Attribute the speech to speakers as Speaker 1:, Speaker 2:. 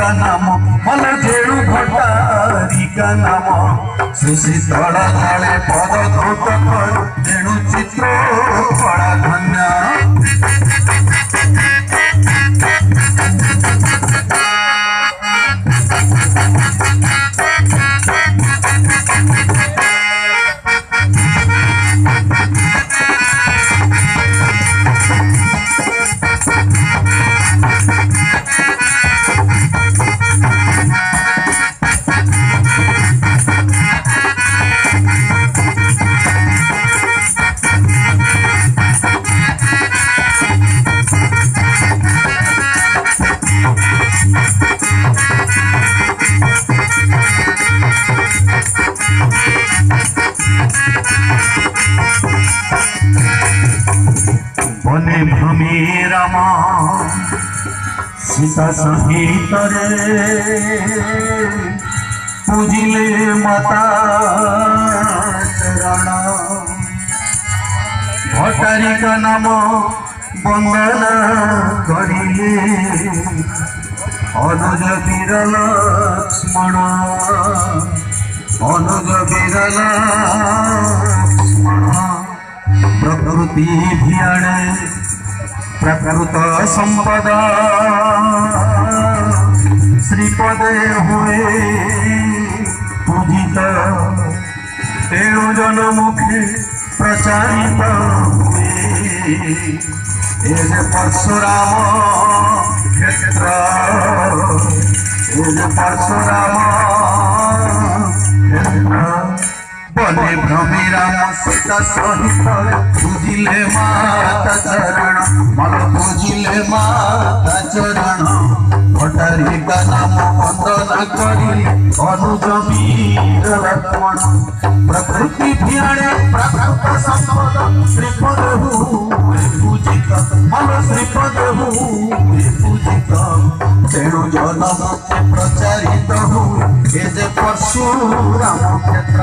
Speaker 1: का नाम मल जेणु भट्टारी का नाम सुशी तड़ा ताले पद धौत कर जेणु चित्र कड़ा धन्य बने भ्रमी राम सीता सहित पूजिले माता चरण भट्टारी का नाम वंदना करिले अनुज वीर लक्ष्मण अनुज वीर लक्ष्मण प्रकृति भियाणे प्रकृत संपद श्रीपदे हुए पूजित तेणु जन मुखे प्रचारित हुए परशुराम क्षेत्र परशुराम क्षेत्र बने भ्रमी राम सीता सहित पूजिले माता चरण मल पूजिले माता चरण भट्टारी का नाम वंदना करी अनुज वीर लक्ष्मण प्रकृति भियाणे प्रकृत संपद श्रीपद हुए पूजित मल श्रीपद हुए पूजित तेणु जनम प्रचारित हुए परशुराम क्षेत्र